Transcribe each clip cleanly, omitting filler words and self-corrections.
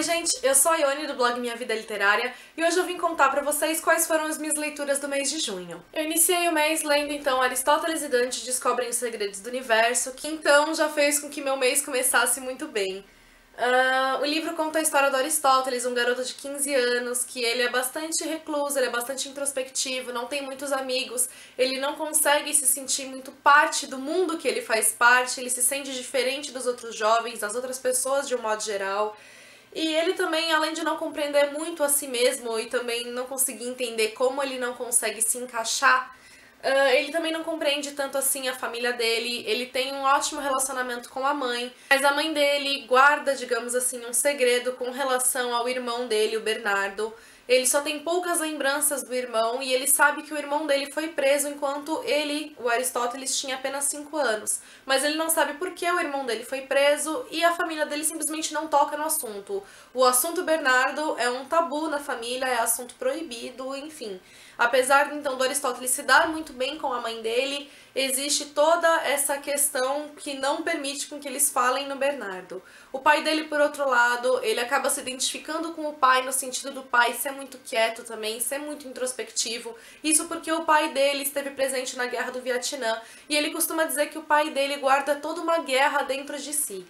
gente, eu sou a Ione do blog Minha Vida Literária e hoje eu vim contar pra vocês quais foram as minhas leituras do mês de junho. Eu iniciei o mês lendo então Aristóteles e Dante Descobrem os Segredos do Universo, que então já fez com que meu mês começasse muito bem. O livro conta a história do Aristóteles, um garoto de 15 anos, que ele é bastante recluso, ele é bastante introspectivo, não tem muitos amigos, ele não consegue se sentir muito parte do mundo que ele faz parte, ele se sente diferente dos outros jovens, das outras pessoas de um modo geral. E ele também, além de não compreender muito a si mesmo e também não conseguir entender como ele não consegue se encaixar, ele também não compreende tanto assim a família dele. Ele tem um ótimo relacionamento com a mãe, mas a mãe dele guarda, digamos assim, um segredo com relação ao irmão dele, o Bernardo. Ele só tem poucas lembranças do irmão e ele sabe que o irmão dele foi preso enquanto ele, o Aristóteles, tinha apenas 5 anos. Mas ele não sabe por que o irmão dele foi preso e a família dele simplesmente não toca no assunto. O assunto Bernardo é um tabu na família, é assunto proibido, enfim. Apesar então do Aristóteles se dar muito bem com a mãe dele, existe toda essa questão que não permite com que eles falem no Bernardo. O pai dele, por outro lado, ele acaba se identificando com o pai no sentido do pai ser muito quieto também, ser muito introspectivo. Isso porque o pai dele esteve presente na Guerra do Vietnã e ele costuma dizer que o pai dele guarda toda uma guerra dentro de si.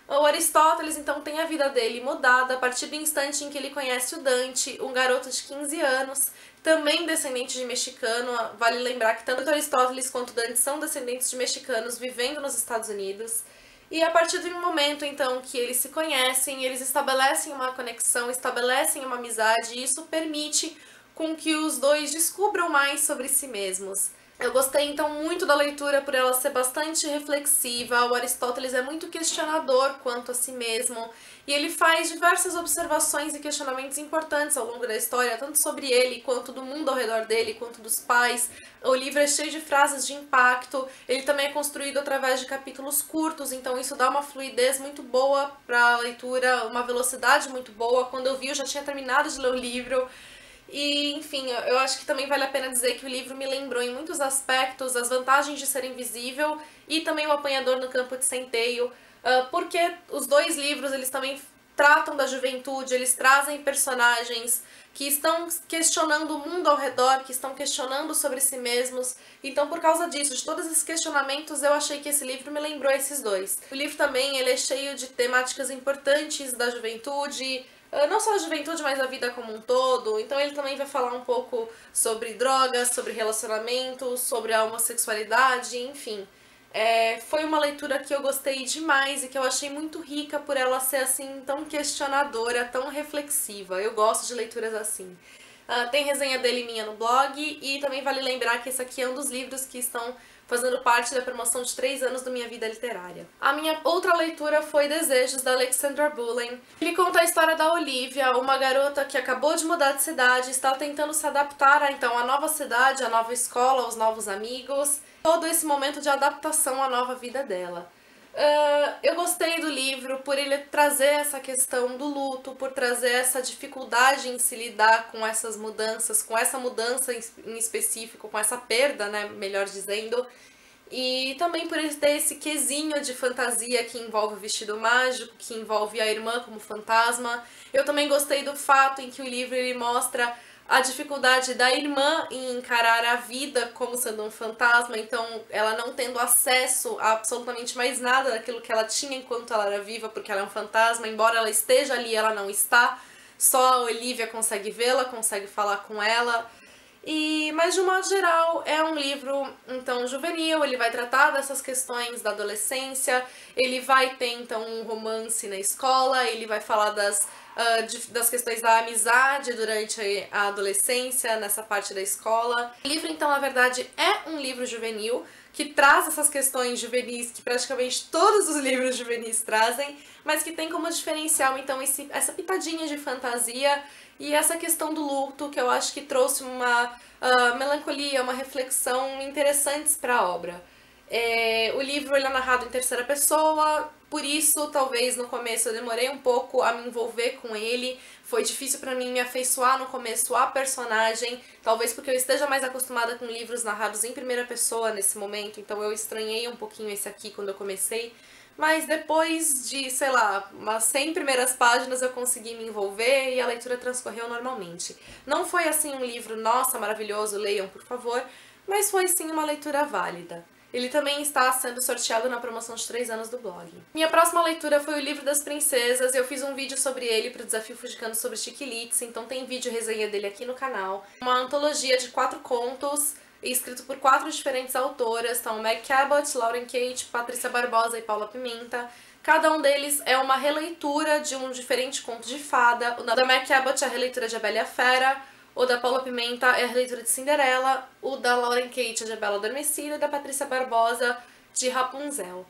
O Aristóteles, então, tem a vida dele mudada a partir do instante em que ele conhece o Dante, um garoto de 15 anos, também descendente de mexicano. Vale lembrar que tanto Aristóteles quanto Dante são descendentes de mexicanos vivendo nos Estados Unidos. E a partir do momento, então, que eles se conhecem, eles estabelecem uma conexão, estabelecem uma amizade, e isso permite com que os dois descubram mais sobre si mesmos. Eu gostei então muito da leitura por ela ser bastante reflexiva. O Aristóteles é muito questionador quanto a si mesmo e ele faz diversas observações e questionamentos importantes ao longo da história, tanto sobre ele quanto do mundo ao redor dele, quanto dos pais. O livro é cheio de frases de impacto, ele também é construído através de capítulos curtos, então isso dá uma fluidez muito boa para a leitura, uma velocidade muito boa. Quando eu vi, eu já tinha terminado de ler o livro. E, enfim, eu acho que também vale a pena dizer que o livro me lembrou em muitos aspectos as vantagens de ser invisível e também o Apanhador no Campo de Centeio, porque os dois livros eles também tratam da juventude, eles trazem personagens que estão questionando o mundo ao redor, que estão questionando sobre si mesmos. Então, por causa disso, de todos esses questionamentos, eu achei que esse livro me lembrou esses dois. O livro também ele é cheio de temáticas importantes da juventude, não só a juventude, mas a vida como um todo. Então ele também vai falar um pouco sobre drogas, sobre relacionamento, sobre a homossexualidade, enfim. Foi uma leitura que eu gostei demais e que eu achei muito rica por ela ser assim tão questionadora, tão reflexiva. Eu gosto de leituras assim. Tem resenha dele minha no blog e também vale lembrar que esse aqui é um dos livros que estão fazendo parte da promoção de 3 anos da Minha Vida Literária. A minha outra leitura foi Desejos, da Alexandra Bullen. Ele conta a história da Olivia, uma garota que acabou de mudar de cidade, está tentando se adaptar então à nova cidade, à nova escola, aos novos amigos, todo esse momento de adaptação à nova vida dela. Eu gostei do livro por ele trazer essa questão do luto, por trazer essa dificuldade em se lidar com essas mudanças, com essa mudança em específico, com essa perda, né, melhor dizendo, e também por ele ter esse quesinho de fantasia que envolve o vestido mágico, que envolve a irmã como fantasma. Eu também gostei do fato em que o livro ele mostra a dificuldade da irmã em encarar a vida como sendo um fantasma, então ela não tendo acesso a absolutamente mais nada daquilo que ela tinha enquanto ela era viva, porque ela é um fantasma, embora ela esteja ali, ela não está, só a Olivia consegue vê-la, consegue falar com ela. Mas de um modo geral é um livro então juvenil, ele vai tratar dessas questões da adolescência, ele vai ter então um romance na escola, ele vai falar das questões da amizade durante a adolescência, nessa parte da escola. O livro então na verdade é um livro juvenil, que traz essas questões juvenis que praticamente todos os livros juvenis trazem, mas que tem como diferencial então essa pitadinha de fantasia e essa questão do luto, que eu acho que trouxe uma melancolia, uma reflexão interessantes para a obra. O livro ele é narrado em terceira pessoa, por isso talvez no começo eu demorei um pouco a me envolver com ele, foi difícil para mim me afeiçoar no começo à personagem, talvez porque eu esteja mais acostumada com livros narrados em primeira pessoa nesse momento, então eu estranhei um pouquinho esse aqui quando eu comecei, mas depois de, sei lá, umas 100 primeiras páginas eu consegui me envolver e a leitura transcorreu normalmente. Não foi assim um livro, nossa, maravilhoso, leiam por favor, mas foi sim uma leitura válida. Ele também está sendo sorteado na promoção de 3 anos do blog. Minha próxima leitura foi o Livro das Princesas. Eu fiz um vídeo sobre ele para o Desafio Fujicando sobre Chiquilites, então tem vídeo resenha dele aqui no canal. Uma antologia de 4 contos, escrito por 4 diferentes autoras, então Meg Cabot, Lauren Kate, Patrícia Barbosa e Paula Pimenta. Cada um deles é uma releitura de um diferente conto de fada. O da Meg Cabot é a releitura de A Bela e a Fera, o da Paula Pimenta é a releitura de Cinderela, o da Lauren Kate é de A Bela Adormecida e da Patrícia Barbosa de Rapunzel.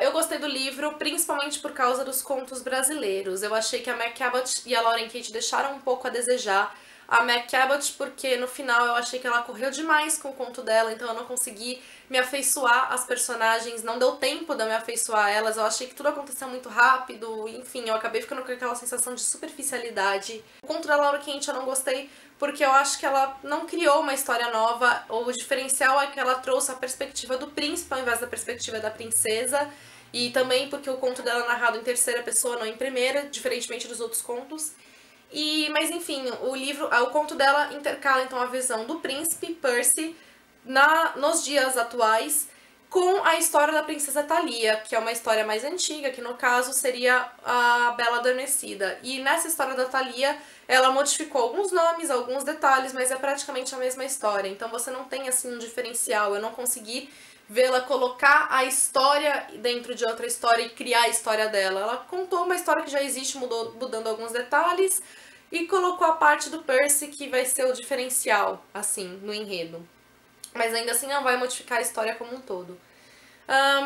Eu gostei do livro, principalmente por causa dos contos brasileiros. Eu achei que a Meg Cabot e a Lauren Kate deixaram um pouco a desejar. A Meg Cabot, porque no final eu achei que ela correu demais com o conto dela, então eu não consegui me afeiçoar às personagens, não deu tempo de eu me afeiçoar a elas, eu achei que tudo aconteceu muito rápido, enfim, eu acabei ficando com aquela sensação de superficialidade. O conto da Laura Kent eu não gostei porque eu acho que ela não criou uma história nova, o diferencial é que ela trouxe a perspectiva do príncipe ao invés da perspectiva da princesa, e também porque o conto dela é narrado em terceira pessoa, não em primeira, diferentemente dos outros contos. Mas enfim, o conto dela intercala então a visão do príncipe Percy nos dias atuais com a história da princesa Thalia, que é uma história mais antiga, que no caso seria a Bela Adormecida. E nessa história da Thalia, ela modificou alguns nomes, alguns detalhes, mas é praticamente a mesma história. Então você não tem assim um diferencial, eu não consegui vê-la colocar a história dentro de outra história e criar a história dela. Ela contou uma história que já existe, mudando alguns detalhes, e colocou a parte do Percy que vai ser o diferencial, assim, no enredo. Mas ainda assim não vai modificar a história como um todo.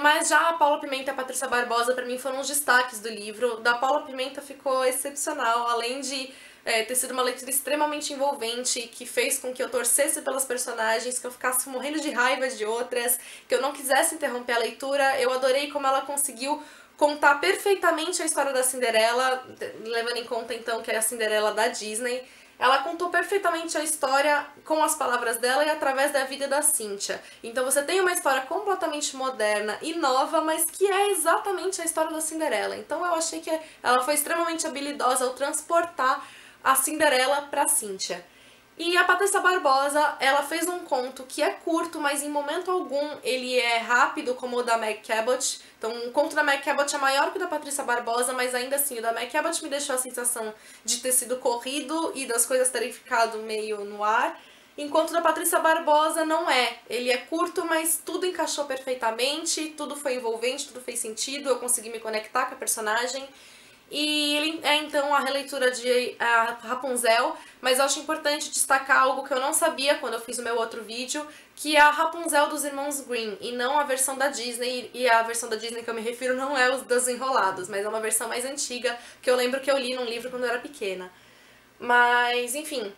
Mas já a Paula Pimenta e a Patrícia Barbosa, pra mim, foram os destaques do livro. Da Paula Pimenta ficou excepcional, além de ter sido uma leitura extremamente envolvente, que fez com que eu torcesse pelas personagens, que eu ficasse morrendo de raiva de outras, que eu não quisesse interromper a leitura. Eu adorei como ela conseguiu contar perfeitamente a história da Cinderela, levando em conta então que é a Cinderela da Disney. Ela contou perfeitamente a história com as palavras dela e através da vida da Cynthia. Então você tem uma história completamente moderna e nova, mas que é exatamente a história da Cinderela. Então eu achei que ela foi extremamente habilidosa ao transportar a Cinderela para Cynthia. E a Patrícia Barbosa, ela fez um conto que é curto, mas em momento algum ele é rápido, como o da Meg Cabot. Então o conto da Meg Cabot é maior que o da Patrícia Barbosa, mas ainda assim o da Meg Cabot me deixou a sensação de ter sido corrido e das coisas terem ficado meio no ar. Enquanto o da Patrícia Barbosa não é. Ele é curto, mas tudo encaixou perfeitamente, tudo foi envolvente, tudo fez sentido, eu consegui me conectar com a personagem. E ele é então a releitura de Rapunzel, mas eu acho importante destacar algo que eu não sabia quando eu fiz o meu outro vídeo, que é a Rapunzel dos irmãos Grimm, e não a versão da Disney, e a versão da Disney que eu me refiro não é os dos Enrolados, mas é uma versão mais antiga, que eu lembro que eu li num livro quando eu era pequena. Mas, enfim,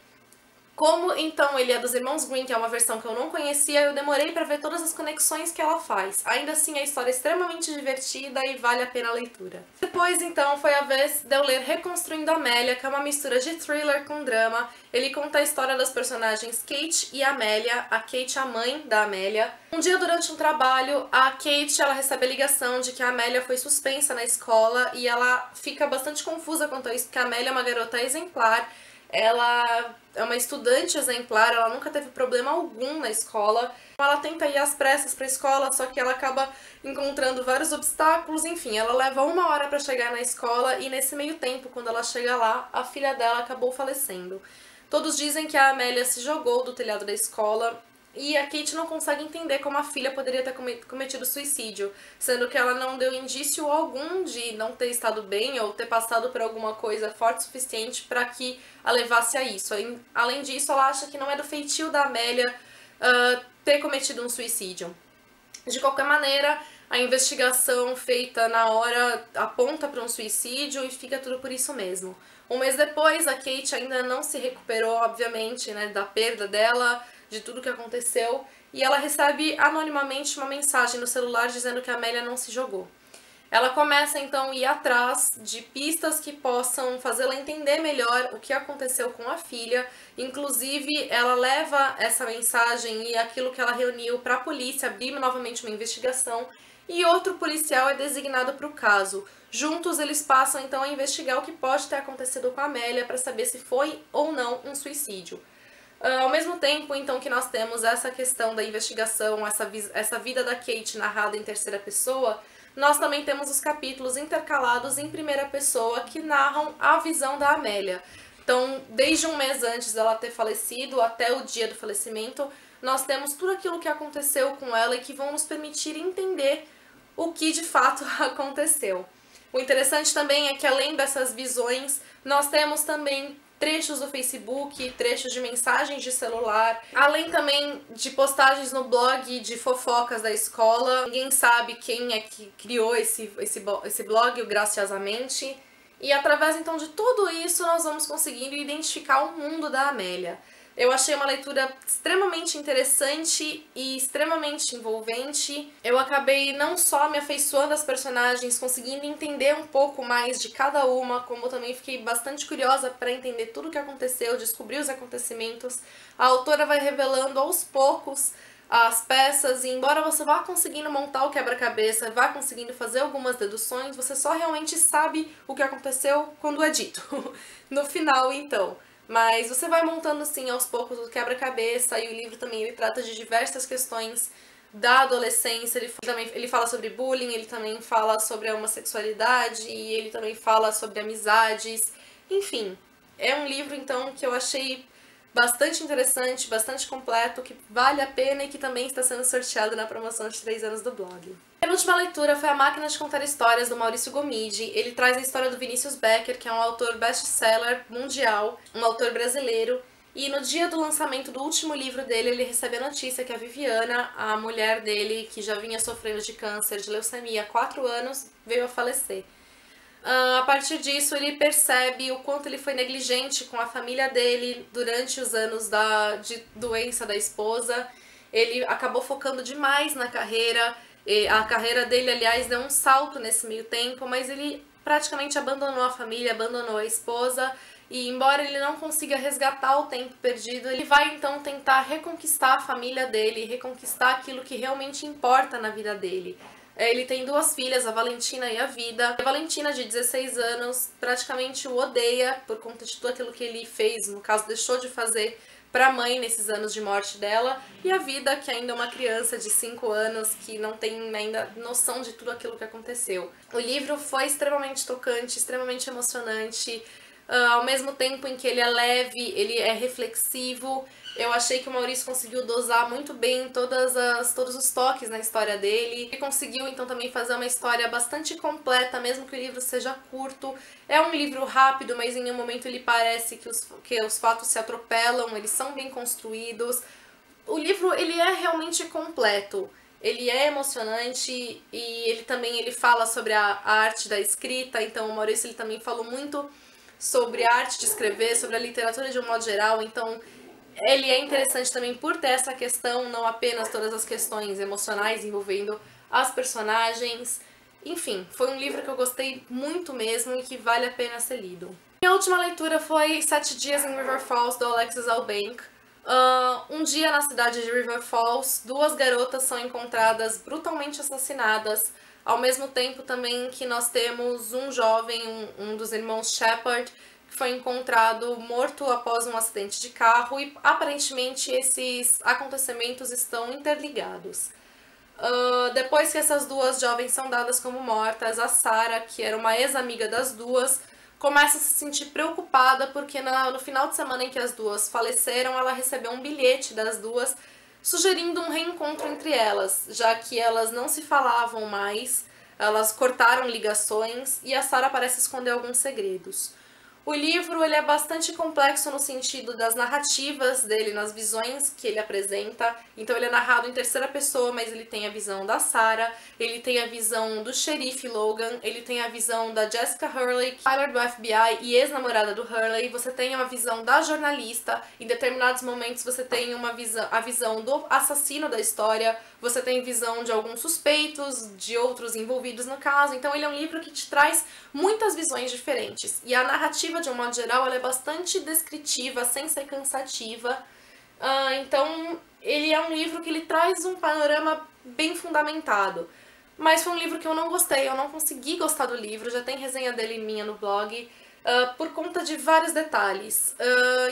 como então ele é dos irmãos Grimm, que é uma versão que eu não conhecia, eu demorei pra ver todas as conexões que ela faz. Ainda assim, a história é extremamente divertida e vale a pena a leitura. Depois, então, foi a vez de eu ler Reconstruindo Amélia, que é uma mistura de thriller com drama. Ele conta a história das personagens Kate e Amélia, a Kate é a mãe da Amélia. Um dia, durante um trabalho, a Kate ela recebe a ligação de que a Amélia foi suspensa na escola e ela fica bastante confusa quanto a isso, porque a Amélia é uma garota exemplar. Ela é uma estudante exemplar, ela nunca teve problema algum na escola. Ela tenta ir às pressas para a escola, só que ela acaba encontrando vários obstáculos. Enfim, ela leva 1 hora para chegar na escola e nesse meio tempo, quando ela chega lá, a filha dela acabou falecendo. Todos dizem que a Amélia se jogou do telhado da escola e a Kate não consegue entender como a filha poderia ter cometido suicídio, sendo que ela não deu indício algum de não ter estado bem ou ter passado por alguma coisa forte o suficiente para que a levasse a isso. Além disso, ela acha que não é do feitio da Amélia ter cometido um suicídio. De qualquer maneira, a investigação feita na hora aponta para um suicídio e fica tudo por isso mesmo. 1 mês depois, a Kate ainda não se recuperou, obviamente, né, da perda dela, de tudo que aconteceu, e ela recebe anonimamente uma mensagem no celular dizendo que a Amélia não se jogou. Ela começa então a ir atrás de pistas que possam fazê-la entender melhor o que aconteceu com a filha. Inclusive, ela leva essa mensagem e aquilo que ela reuniu para a polícia abrir novamente uma investigação. e outro policial é designado para o caso. Juntos eles passam então a investigar o que pode ter acontecido com a Amélia para saber se foi ou não um suicídio. Ao mesmo tempo, então, que nós temos essa questão da investigação, essa vida da Kate narrada em terceira pessoa, nós também temos os capítulos intercalados em primeira pessoa que narram a visão da Amélia. Então, desde um mês antes dela ter falecido até o dia do falecimento, nós temos tudo aquilo que aconteceu com ela e que vão nos permitir entender o que de fato aconteceu. O interessante também é que, além dessas visões, nós temos também trechos do Facebook, trechos de mensagens de celular, além também de postagens no blog de fofocas da escola. Ninguém sabe quem é que criou esse blog, o Graciosamente. E através então de tudo isso nós vamos conseguindo identificar o mundo da Amélia. Eu achei uma leitura extremamente interessante e extremamente envolvente. Eu acabei não só me afeiçoando às personagens, conseguindo entender um pouco mais de cada uma, como também fiquei bastante curiosa para entender tudo o que aconteceu, descobrir os acontecimentos. A autora vai revelando aos poucos as peças, e embora você vá conseguindo montar o quebra-cabeça, vá conseguindo fazer algumas deduções, você só realmente sabe o que aconteceu quando é dito. No final, então. Mas você vai montando, assim, aos poucos o quebra-cabeça, e o livro também ele trata de diversas questões da adolescência. Ele fala sobre bullying, ele também fala sobre a homossexualidade, e ele também fala sobre amizades. Enfim, é um livro, então, que eu achei bastante interessante, bastante completo, que vale a pena e que também está sendo sorteado na promoção de 3 anos do blog. A penúltima leitura foi A Máquina de Contar Histórias, do Maurício Gomide. Ele traz a história do Vinícius Becker, que é um autor best-seller mundial, um autor brasileiro, e no dia do lançamento do último livro dele, ele recebe a notícia que a Viviana, a mulher dele, que já vinha sofrendo de câncer, de leucemia há 4 anos, veio a falecer. A partir disso, ele percebe o quanto ele foi negligente com a família dele durante os anos de doença da esposa. Ele acabou focando demais na carreira. A carreira dele, aliás, deu um salto nesse meio tempo, mas ele praticamente abandonou a família, abandonou a esposa. E embora ele não consiga resgatar o tempo perdido, ele vai então tentar reconquistar a família dele, reconquistar aquilo que realmente importa na vida dele. Ele tem 2 filhas, a Valentina e a Vida. A Valentina, de 16 anos, praticamente o odeia por conta de tudo aquilo que ele fez, no caso, deixou de fazer para a mãe nesses anos de morte dela. E a Vida, que ainda é uma criança de 5 anos, que não tem ainda noção de tudo aquilo que aconteceu. O livro foi extremamente tocante, extremamente emocionante. Ao mesmo tempo em que ele é leve, ele é reflexivo. Eu achei que o Maurício conseguiu dosar muito bem todos os toques na história dele. Ele conseguiu, então, também fazer uma história bastante completa, mesmo que o livro seja curto. É um livro rápido, mas em nenhum momento ele parece que os fatos se atropelam, eles são bem construídos. O livro, ele é realmente completo. Ele é emocionante e ele fala sobre a arte da escrita. Então, o Maurício ele também falou muito sobre a arte de escrever, sobre a literatura de um modo geral. Então, ele é interessante também por ter essa questão, não apenas todas as questões emocionais envolvendo as personagens. Enfim, foi um livro que eu gostei muito mesmo e que vale a pena ser lido. Minha última leitura foi 7 Dias em River Falls, do Alexis Albank. Um dia na cidade de River Falls, 2 garotas são encontradas brutalmente assassinadas, ao mesmo tempo também que nós temos um jovem, um dos irmãos Shepard, que foi encontrado morto após um acidente de carro, e aparentemente esses acontecimentos estão interligados. Depois que essas 2 jovens são dadas como mortas, a Sarah, que era uma ex-amiga das 2, começa a se sentir preocupada porque no final de semana em que as 2 faleceram, ela recebeu um bilhete das 2 sugerindo um reencontro entre elas, já que elas não se falavam mais, elas cortaram ligações e a Sarah parece esconder alguns segredos. O livro ele é bastante complexo no sentido das narrativas dele, nas visões que ele apresenta. Então ele é narrado em terceira pessoa, mas ele tem a visão da Sarah, ele tem a visão do xerife Logan, ele tem a visão da Jessica Hurley, pilot do FBI e ex-namorada do Hurley. Você tem uma visão da jornalista, em determinados momentos você tem a visão do assassino da história, você tem visão de alguns suspeitos, de outros envolvidos no caso. Então ele é um livro que te traz muitas visões diferentes. E a narrativa, de um modo geral, ela é bastante descritiva, sem ser cansativa. Então ele é um livro que ele traz um panorama bem fundamentado. mas foi um livro que eu não gostei, eu não consegui gostar do livro, já tem resenha dele minha no blog, por conta de vários detalhes.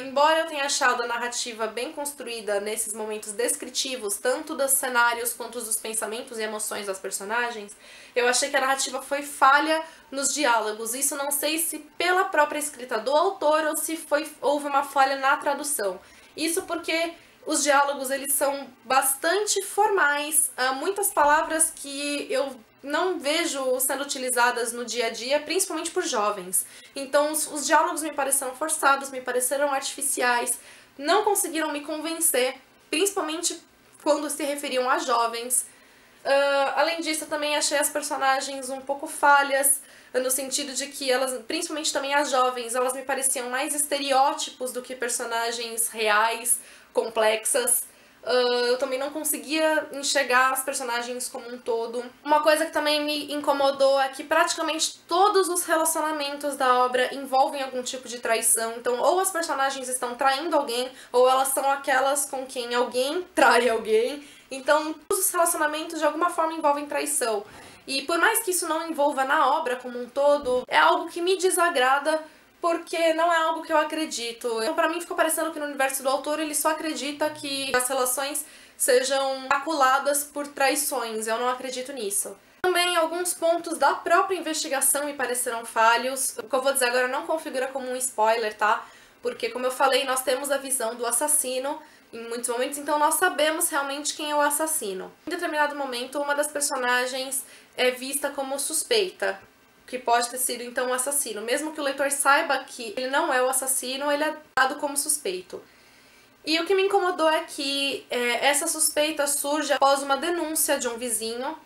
Embora eu tenha achado a narrativa bem construída nesses momentos descritivos, tanto dos cenários quanto dos pensamentos e emoções das personagens, eu achei que a narrativa foi falha nos diálogos. Isso não sei se pela própria escrita do autor ou se houve uma falha na tradução. Isso porque os diálogos eles são bastante formais, muitas palavras que eu não vejo sendo utilizadas no dia a dia, principalmente por jovens. Então os diálogos me pareceram forçados, me pareceram artificiais, não conseguiram me convencer, principalmente quando se referiam a jovens. Além disso, eu também achei as personagens um pouco falhas, no sentido de que elas, principalmente também as jovens, elas me pareciam mais estereótipos do que personagens reais, complexas. Eu também não conseguia enxergar as personagens como um todo. Uma coisa que também me incomodou é que praticamente todos os relacionamentos da obra envolvem algum tipo de traição. Então, ou as personagens estão traindo alguém, ou elas são aquelas com quem alguém trai alguém. Então, todos os relacionamentos de alguma forma envolvem traição. E por mais que isso não envolva na obra como um todo, é algo que me desagrada, porque não é algo que eu acredito. Então, pra mim, ficou parecendo que no universo do autor ele só acredita que as relações sejam maculadas por traições. Eu não acredito nisso. Também alguns pontos da própria investigação me pareceram falhos. O que eu vou dizer agora não configura como um spoiler, tá? Porque, como eu falei, nós temos a visão do assassino em muitos momentos, então nós sabemos realmente quem é o assassino. Em determinado momento, uma das personagens é vista como suspeita, que pode ter sido então o assassino. Mesmo que o leitor saiba que ele não é o assassino, ele é dado como suspeito. E o que me incomodou é que essa suspeita surge após uma denúncia de um vizinho,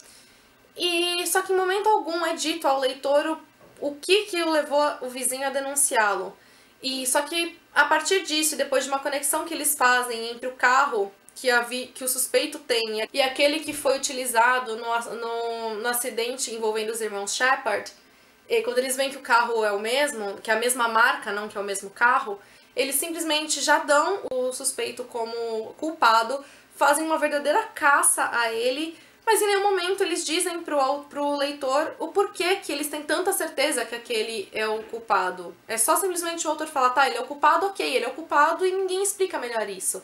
e só que em momento algum é dito ao leitor o que o levou o vizinho a denunciá-lo. E só que a partir disso, depois de uma conexão que eles fazem entre o carro que o suspeito tem e aquele que foi utilizado no acidente envolvendo os irmãos Shepard, e quando eles veem que o carro é o mesmo, que é a mesma marca, não que é o mesmo carro, eles simplesmente já dão o suspeito como culpado, fazem uma verdadeira caça a ele, mas em nenhum momento eles dizem pro leitor o porquê que eles têm tanta certeza que aquele é o culpado. É só simplesmente o autor falar, tá, ele é o culpado, ok, ele é o culpado, e ninguém explica melhor isso.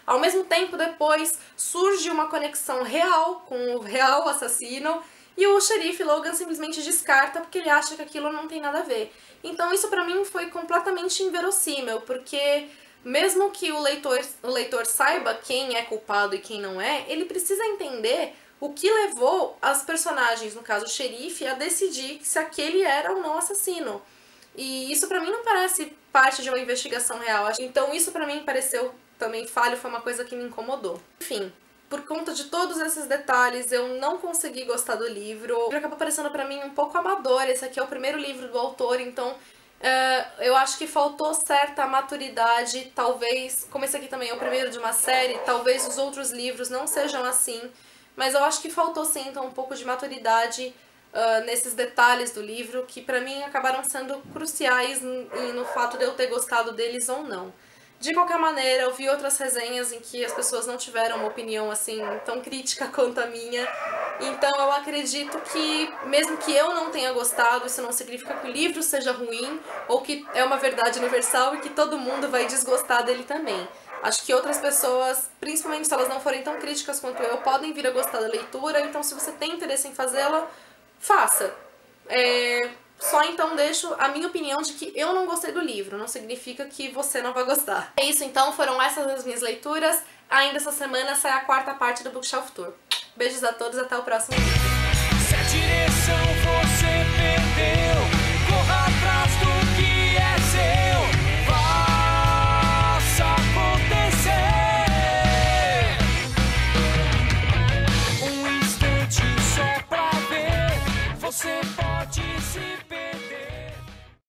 Ao mesmo tempo, depois, surge uma conexão real com o real assassino, e o xerife Logan simplesmente descarta porque ele acha que aquilo não tem nada a ver. Então isso pra mim foi completamente inverossímil, porque mesmo que o leitor saiba quem é culpado e quem não é, ele precisa entender o que levou as personagens, no caso o xerife, a decidir se aquele era ou não assassino. E isso pra mim não parece parte de uma investigação real. Então isso pra mim pareceu também falho, foi uma coisa que me incomodou. Enfim, por conta de todos esses detalhes, eu não consegui gostar do livro. O livro acabou parecendo pra mim um pouco amador. Esse aqui é o primeiro livro do autor, então eu acho que faltou certa maturidade. Talvez, como esse aqui também é o primeiro de uma série, talvez os outros livros não sejam assim. Mas eu acho que faltou sim, então, um pouco de maturidade nesses detalhes do livro, que pra mim acabaram sendo cruciais no fato de eu ter gostado deles ou não. De qualquer maneira, eu vi outras resenhas em que as pessoas não tiveram uma opinião assim tão crítica quanto a minha. Então eu acredito que, mesmo que eu não tenha gostado, isso não significa que o livro seja ruim ou que é uma verdade universal e que todo mundo vai desgostar dele também. Acho que outras pessoas, principalmente se elas não forem tão críticas quanto eu, podem vir a gostar da leitura. Então se você tem interesse em fazê-la, faça. Só então deixo a minha opinião de que eu não gostei do livro, não significa que você não vai gostar. É isso então, foram essas as minhas leituras. Ainda essa semana sai a quarta parte do Bookshelf Tour. Beijos a todos, até o próximo vídeo. Se a direção você perdeu,